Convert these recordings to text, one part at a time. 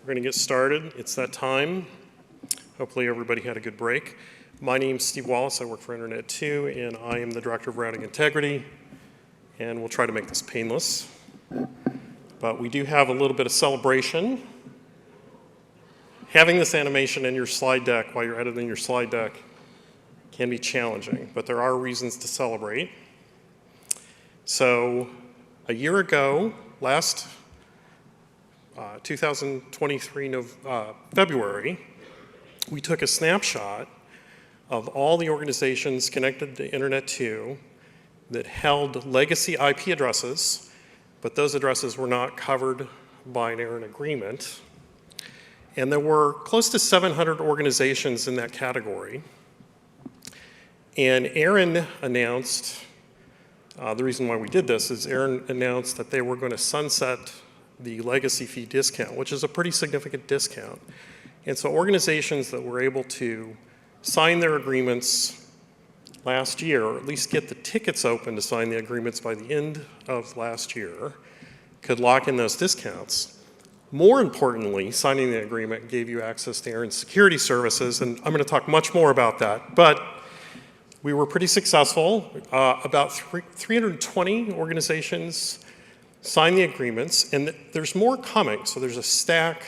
We're going to get started. It's that time. Hopefully everybody had a good break. My name's Steve Wallace. I work for Internet2, and I am the Director of Routing Integrity, and we'll try to make this painless. But we do have a little bit of celebration. Having this animation in your slide deck while you're editing your slide deck can be challenging, but there are reasons to celebrate. So a year ago, last 2023 February, we took a snapshot of all the organizations connected to Internet2 that held legacy IP addresses, but those addresses were not covered by an ARIN agreement. And there were close to 700 organizations in that category. And ARIN announced, the reason why we did this is ARIN announced that they were going to sunset the legacy fee discount, which is a pretty significant discount. And so organizations that were able to sign their agreements last year, or at least get the tickets open to sign the agreements by the end of last year, could lock in those discounts. More importantly, signing the agreement gave you access to ARIN's security services, and I'm going to talk much more about that. But we were pretty successful. About 320 organizations signed the agreements, and there's more coming. So there's a stack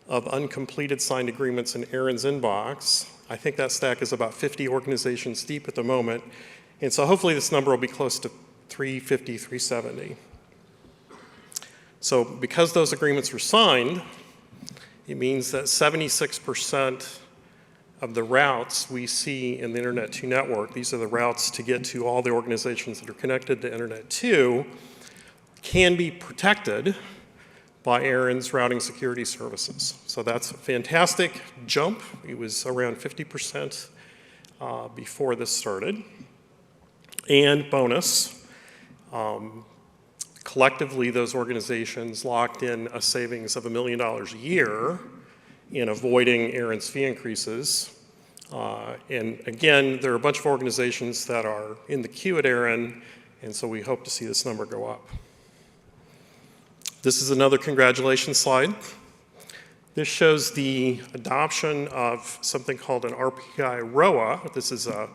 of uncompleted signed agreements in ARIN's inbox. I think that stack is about 50 organizations deep at the moment. And so hopefully this number will be close to 350, 370. So because those agreements were signed, it means that 76% of the routes we see in the Internet2 network, these are the routes to get to all the organizations that are connected to Internet2, can be protected by ARIN's routing security services. So that's a fantastic jump. It was around 50% before this started. And bonus, collectively those organizations locked in a savings of $1 million a year in avoiding ARIN's fee increases. And again, there are a bunch of organizations that are in the queue at ARIN, and so we hope to see this number go up. This is another congratulations slide. This shows the adoption of something called an RPI ROA. This is a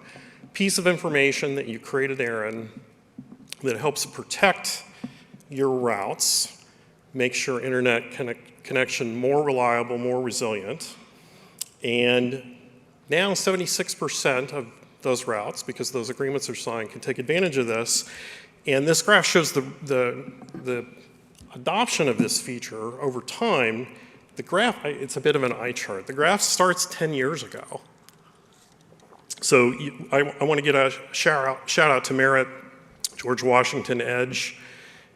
piece of information that you create at ARIN that helps protect your routes, make sure internet connection more reliable, more resilient. And now 76% of those routes, because those agreements are signed, can take advantage of this. And this graph shows the adoption of this feature over time. The graph, it's a bit of an eye chart. The graph starts 10 years ago. So I want to get a shout out to Merit, George Washington Edge,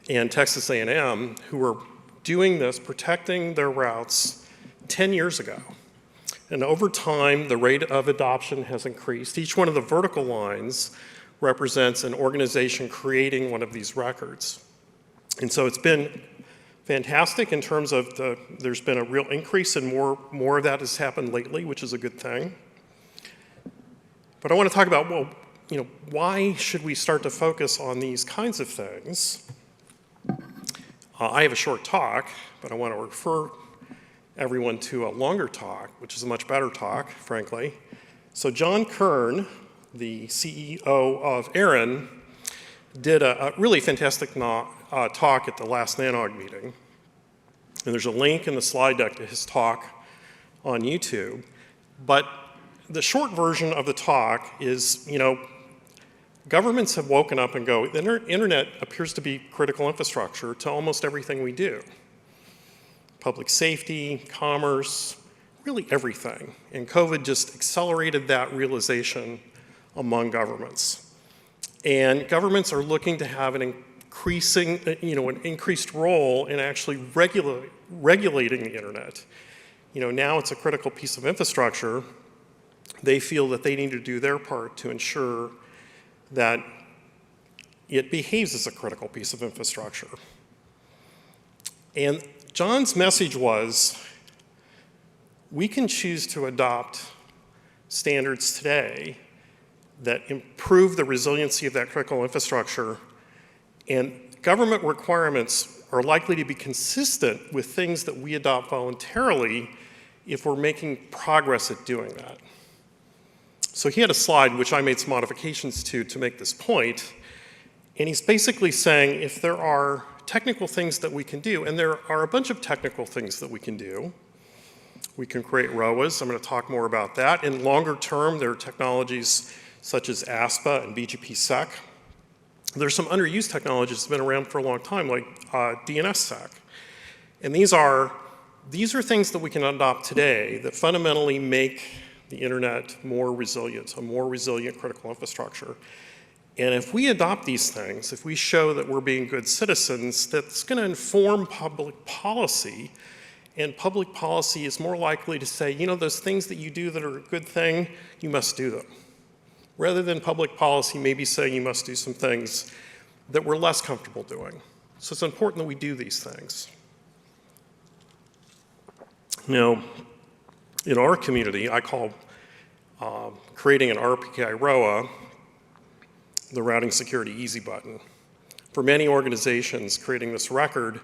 and Texas A&M, who were doing this, protecting their routes 10 years ago. And over time, the rate of adoption has increased. Each one of the vertical lines represents an organization creating one of these records. And so it's been fantastic in terms of there's been a real increase, and more of that has happened lately, which is a good thing. But I want to talk about, well, why should we start to focus on these kinds of things? I have a short talk, but I want to refer everyone to a longer talk, which is a much better talk, frankly. So John Kern, the CEO of ARIN, did a really fantastic talk at the last NANOG meeting. And there's a link in the slide deck to his talk on YouTube. But the short version of the talk is, governments have woken up and go, the internet appears to be critical infrastructure to almost everything we do. Public safety, commerce, really everything. And COVID just accelerated that realization among governments. And governments are looking to have an increased role in actually regulating the internet. Now it's a critical piece of infrastructure. They feel that they need to do their part to ensure that it behaves as a critical piece of infrastructure. And John's message was, we can choose to adopt standards today that improve the resiliency of that critical infrastructure, and government requirements are likely to be consistent with things that we adopt voluntarily if we're making progress at doing that. So he had a slide which I made some modifications to make this point, and he's basically saying if there are technical things that we can do, and there are a bunch of technical things that we can do. We can create ROAs. I'm going to talk more about that. In longer term, there are technologies such as ASPA and BGP-SEC. There's some underused technologies that have been around for a long time, like DNS-SEC. And these are things that we can adopt today that fundamentally make the internet more resilient, a more resilient critical infrastructure. And if we adopt these things, if we show that we're being good citizens, that's going to inform public policy. And public policy is more likely to say, you know, those things that you do that are a good thing, you must do them. Rather than public policy maybe saying you must do some things that we're less comfortable doing. So it's important that we do these things. Now, in our community, I call creating an RPKI ROA the routing security easy button. For many organizations, creating this record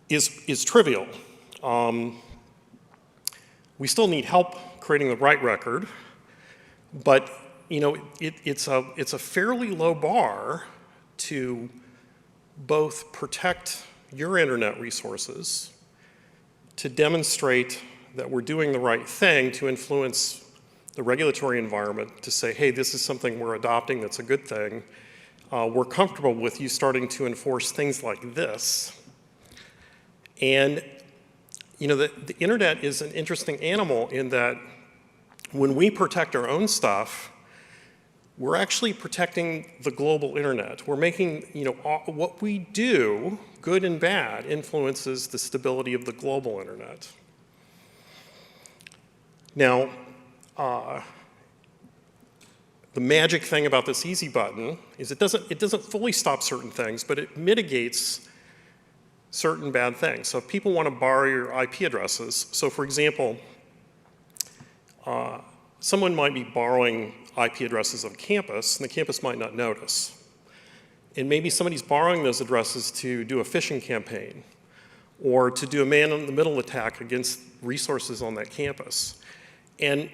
is trivial. We still need help creating the right record, but you know, it's a fairly low bar to both protect your internet resources, to demonstrate that we're doing the right thing to influence the regulatory environment, to say, hey, this is something we're adopting that's a good thing. We're comfortable with you starting to enforce things like this. And you know, the internet is an interesting animal in that when we protect our own stuff, we're actually protecting the global internet. We're making, you know, what we do, good and bad, influences the stability of the global internet. Now, the magic thing about this easy button is it doesn't fully stop certain things, but it mitigates certain bad things. So if people want to borrow your IP addresses, so for example, someone might be borrowing IP addresses of a campus, and the campus might not notice. And maybe somebody's borrowing those addresses to do a phishing campaign or to do a man-in-the-middle attack against resources on that campus. And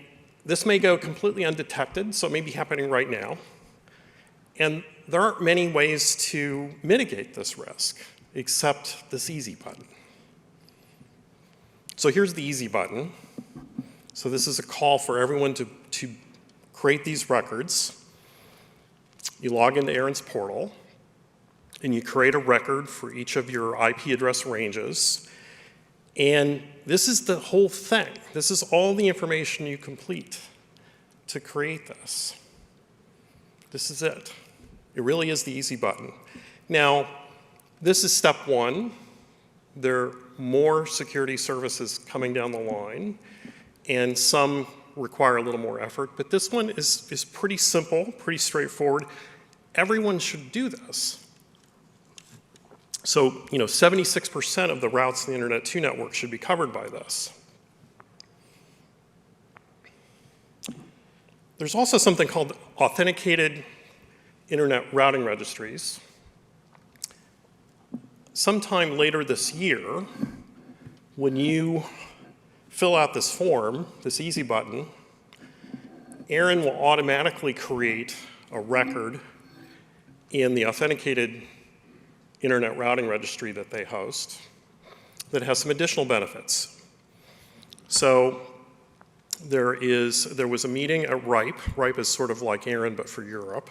this may go completely undetected, so it may be happening right now. And there aren't many ways to mitigate this risk except this easy button. So here's the easy button. So this is a call for everyone to create these records. You log into Aaron's portal, and you create a record for each of your IP address ranges. And this is the whole thing. This is all the information you complete to create this. This is it. It really is the easy button. Now, this is step one. There are more security services coming down the line, and some require a little more effort, but this one is pretty simple, pretty straightforward. Everyone should do this. So, you know, 76% of the routes in the Internet2 network should be covered by this. There's also something called authenticated internet routing registries. Sometime later this year, when you fill out this form, this easy button, Aaron will automatically create a record in the authenticated internet routing registry that they host that has some additional benefits. So there was a meeting at RIPE. RIPE is sort of like Aaron, but for Europe.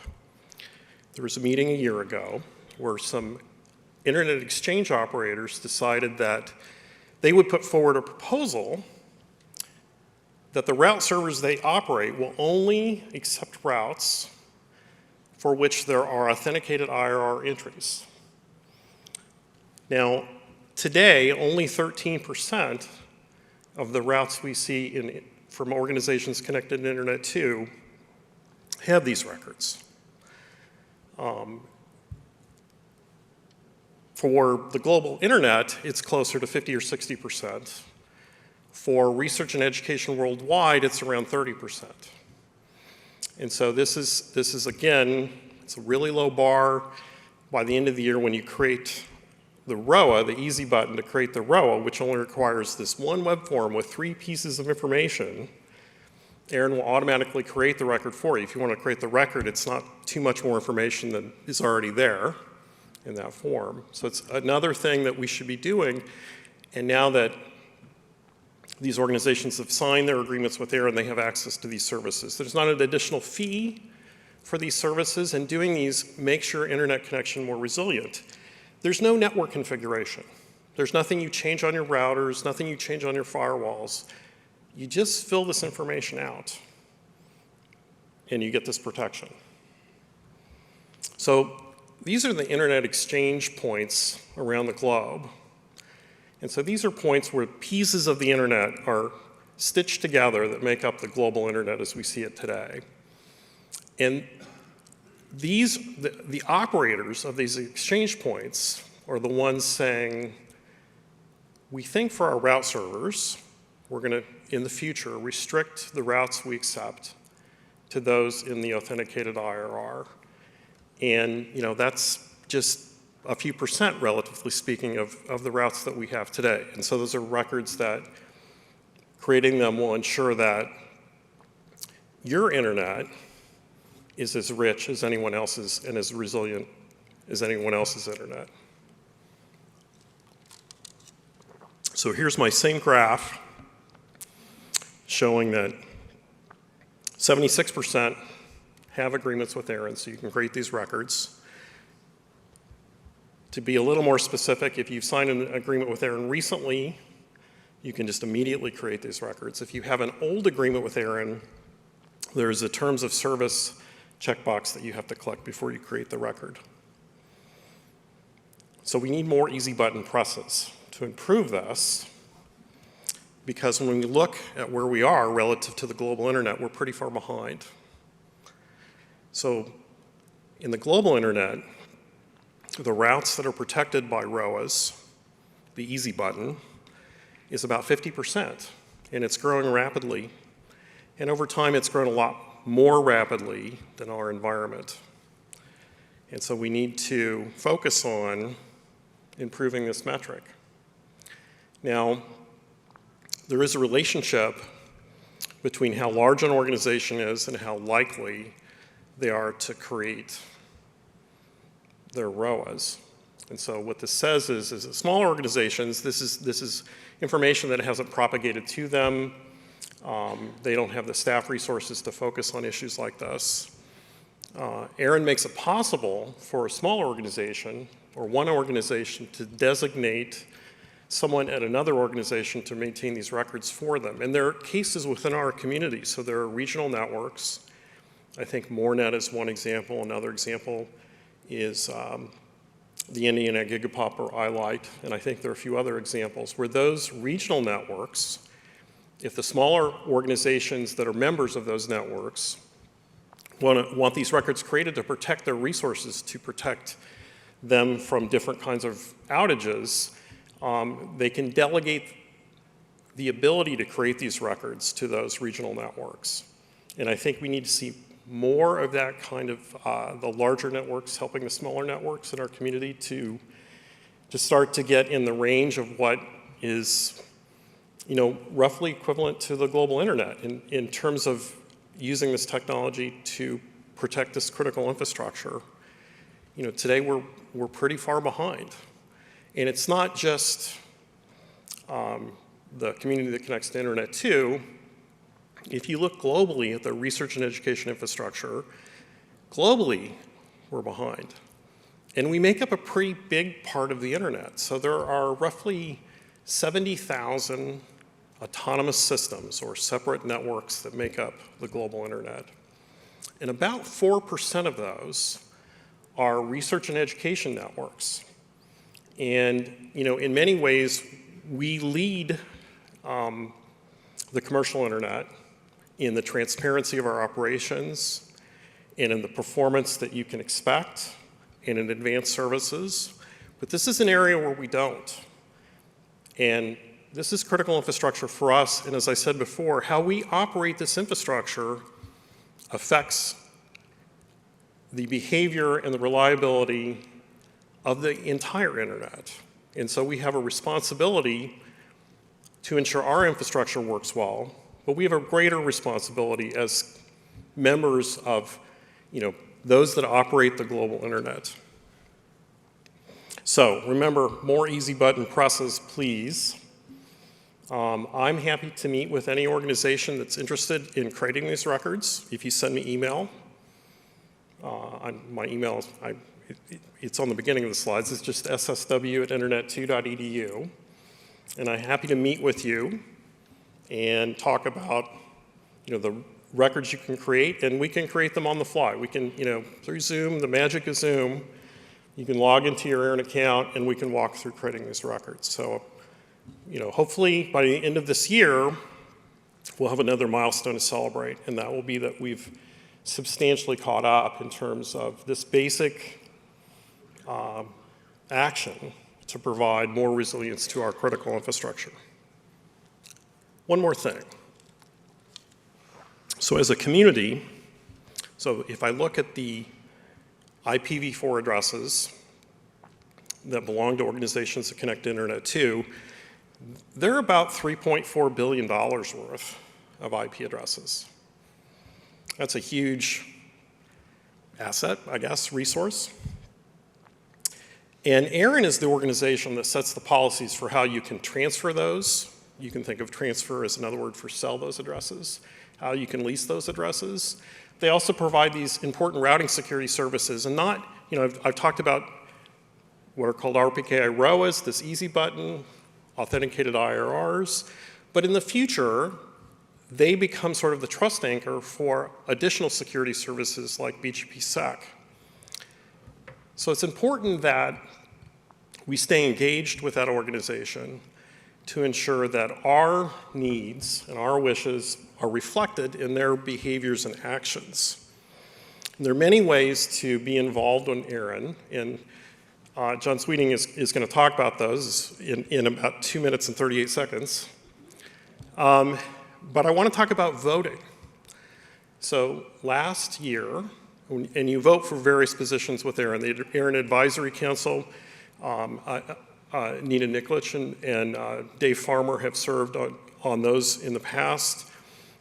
There was a meeting a year ago where some internet exchange operators decided that they would put forward a proposal that the route servers they operate will only accept routes for which there are authenticated IRR entries. Now, today, only 13% of the routes we see from organizations connected to Internet2 have these records. For the global internet, it's closer to 50 or 60%. For research and education worldwide, it's around 30%. And so this is again, it's a really low bar. By the end of the year, when you create the ROA, the easy button to create the ROA, which only requires this one web form with 3 pieces of information, Aaron will automatically create the record for you. If you want to create the record, it's not too much more information than is already there in that form. So it's another thing that we should be doing. And now that these organizations have signed their agreements with Aaron, they have access to these services. There's not an additional fee for these services, and doing these makes your internet connection more resilient. There's no network configuration. There's nothing you change on your routers, nothing you change on your firewalls. You just fill this information out, and you get this protection. So these are the internet exchange points around the globe. And so these are points where pieces of the internet are stitched together that make up the global internet as we see it today. And the operators of these exchange points are the ones saying, we think for our route servers, we're going to, in the future, restrict the routes we accept to those in the authenticated IRR. And that's just a few percent, relatively speaking, of the routes that we have today. And so those are records that creating them will ensure that your internet is as rich as anyone else's and as resilient as anyone else's internet. So here's my same graph showing that 76% have agreements with Aaron, so you can create these records. To be a little more specific, if you've signed an agreement with Aaron recently, you can just immediately create these records. If you have an old agreement with Aaron, there's a terms of service checkbox that you have to click before you create the record. So we need more easy button presses to improve this, because when we look at where we are relative to the global internet, we're pretty far behind. So in the global internet, the routes that are protected by ROAs, the easy button, is about 50%, and it's growing rapidly. And over time, it's grown a lot more rapidly than our environment. And so we need to focus on improving this metric. Now, there is a relationship between how large an organization is and how likely they are to create their ROAs. And so what this says is that smaller organizations, this is information that hasn't propagated to them. They don't have the staff resources to focus on issues like this. Aaron makes it possible for a smaller organization or one organization to designate someone at another organization to maintain these records for them. And there are cases within our community. So there are regional networks. I think MoreNet is one example. Another example is the Indiana Gigapop or iLight. And I think there are a few other examples where those regional networks, if the smaller organizations that are members of those networks want these records created to protect their resources, to protect them from different kinds of outages, they can delegate the ability to create these records to those regional networks. And I think we need to see more of that kind of the larger networks helping the smaller networks in our community to start to get in the range of what is roughly equivalent to the global internet in terms of using this technology to protect this critical infrastructure. Today we're pretty far behind. And it's not just the community that connects to Internet2. If you look globally at the research and education infrastructure, globally we're behind. And we make up a pretty big part of the internet. So there are roughly 70,000 autonomous systems or separate networks that make up the global internet. And about 4% of those are research and education networks. And in many ways, we lead the commercial internet in the transparency of our operations and in the performance that you can expect and in advanced services. But this is an area where we don't. And this is critical infrastructure for us. And as I said before, how we operate this infrastructure affects the behavior and the reliability of the entire internet. And so we have a responsibility to ensure our infrastructure works well, but we have a greater responsibility as members of, those that operate the global internet. So remember, more easy button presses, please. I'm happy to meet with any organization that's interested in creating these records. If you send me email, my email, it's on the beginning of the slides. It's just ssw@internet2.edu. And I'm happy to meet with you and talk about, the records you can create, and we can create them on the fly. We can, through Zoom, the magic of Zoom, you can log into your Aaron account and we can walk through creating these records. So, hopefully by the end of this year, we'll have another milestone to celebrate, and that will be that we've substantially caught up in terms of this basic action to provide more resilience to our critical infrastructure. One more thing. So as a community, so if I look at the IPv4 addresses that belong to organizations that connect to Internet2, they're about $3.4 billion worth of IP addresses. That's a huge asset, I guess, resource. And ARIN is the organization that sets the policies for how you can transfer those. You can think of transfer as another word for sell those addresses, how you can lease those addresses. They also provide these important routing security services, and not, I've talked about what are called RPKI ROAs, this easy button, authenticated IRRs, but in the future, they become sort of the trust anchor for additional security services like BGPsec. So it's important that we stay engaged with that organization to ensure that our needs and our wishes are reflected in their behaviors and actions. And there are many ways to be involved on ARIN, and John Sweeting is going to talk about those in about 2 minutes and 38 seconds. But I want to talk about voting. So last year, and you vote for various positions with ARIN. The ARIN Advisory Council, Nina Nikolic and Dave Farmer have served on those in the past.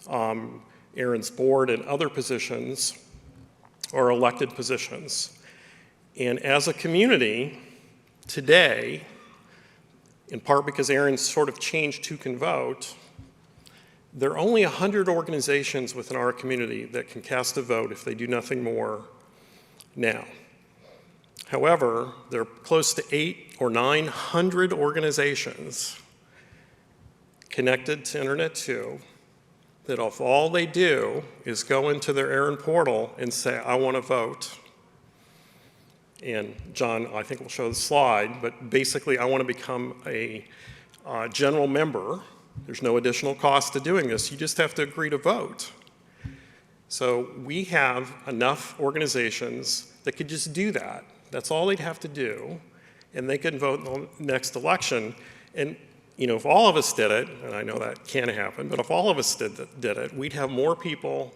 ARIN's board and other positions are elected positions. And as a community, today, in part because ARIN sort of changed who can vote, there are only 100 organizations within our community that can cast a vote if they do nothing more now. However, there are close to 800 or 900 organizations connected to Internet2 that if all they do is go into their ARIN portal and say, I want to vote, and John, I think, will show the slide, but basically I want to become a general member. There's no additional cost to doing this. You just have to agree to vote. So we have enough organizations that could just do that. That's all they'd have to do, and they could vote in the next election. And if all of us did it, and I know that can't happen, but if all of us did it, we'd have more people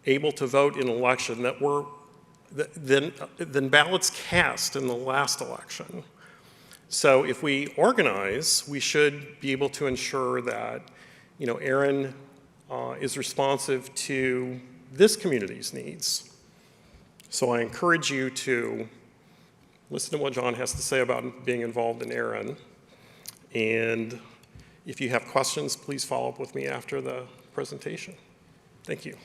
able to vote in an election than ballots cast in the last election. So if we organize, we should be able to ensure that, ARIN is responsive to this community's needs. So I encourage you to listen to what John has to say about being involved in ARIN. And if you have questions, please follow up with me after the presentation. Thank you.